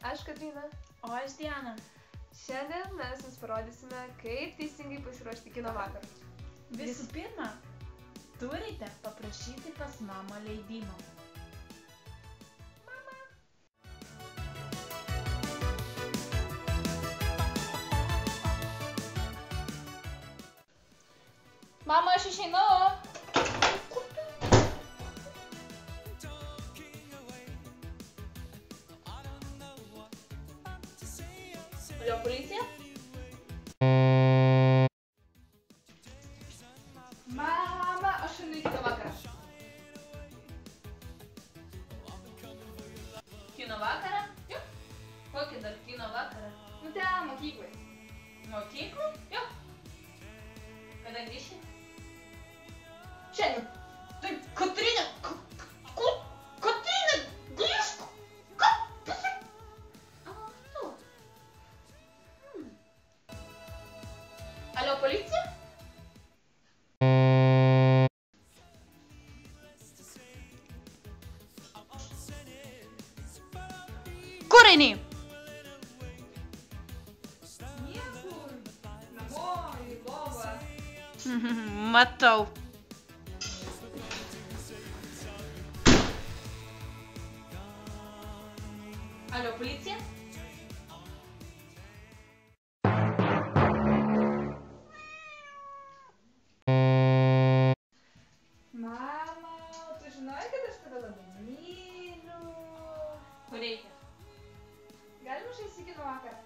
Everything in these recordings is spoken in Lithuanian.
Aš Katrina. O aš Diana. Šiandien mes jums parodysime, kaip teisingai pasiruošti kino vakarus. Visų pirma, turite paprašyti pas mamą leidimo. Mama, aš išeinu. Alio, policija? Mama, aš einu į kino vakarą. Kino vakarą? Jo. Kokį dar kino vakarą? Nu ten, mokyklai. Mokyklai? Jo. Kada grįši? Šiandien. Tai Katrina, Katrina, grįžk! Ką? Pasak? Tu. Alio, policija? Kur eini? Niekur. Namo, į lovą. Matau. Alio, policija? Mama, tu žinai, kad aš tave labai myliu. Ko reikia? Galima žaisti į kino vakarą?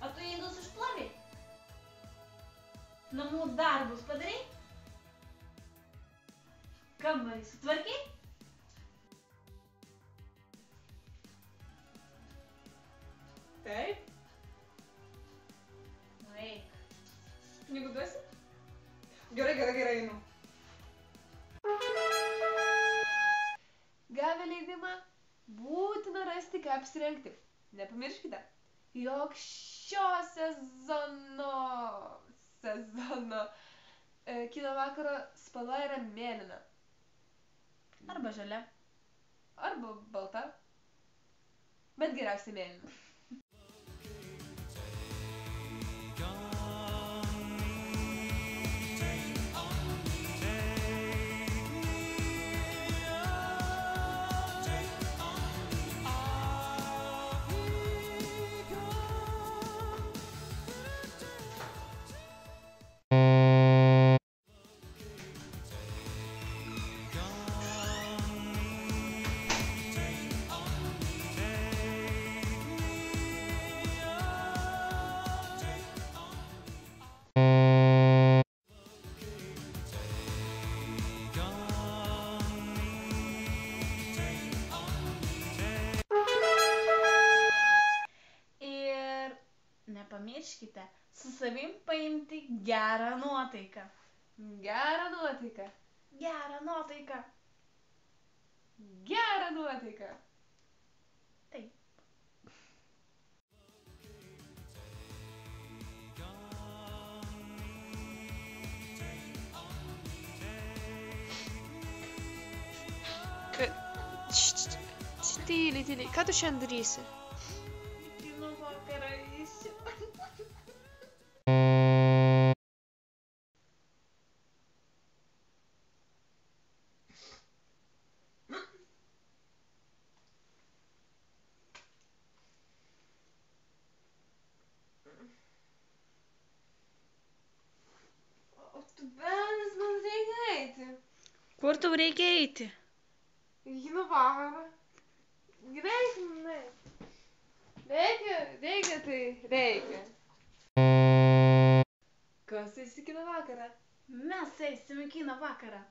O tu indus išplovei? Namų darbus padarai? Kambarį sutvarkei? Taip. Eik. Pinigų duosi? Gerai, einu. Gavę leidimą, būtina rasti, ką apsirengti. Nepamirškite, jog šio sezono kino vakaro spalva yra mėlyna. Arba žalia. Arba balta. Bet geriausiai mėlyna. Nepamirškite su savim paimti gerą nuotaiką. Gerą nuotaiką. Gerą nuotaiką. Gerą nuotaiką. Taip. Tyliai, ką tu šiandien darysi? Kino vakarą eisiu. O tu benas, man reikia eiti. Kur tau reikia eiti? Į kino vakarą. Greitai, manai. Reikia. Kas eis į kino vakarą? Mes eisim į kino vakarą.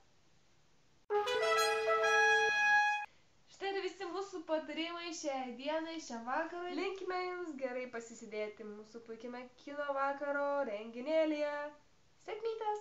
Štai ir visi mūsų patarimai šiai dienai, šiam vakarui. Linkime jums gerai pasisidėti mūsų puikiame kino vakaro renginėlyje. Sėkmytės!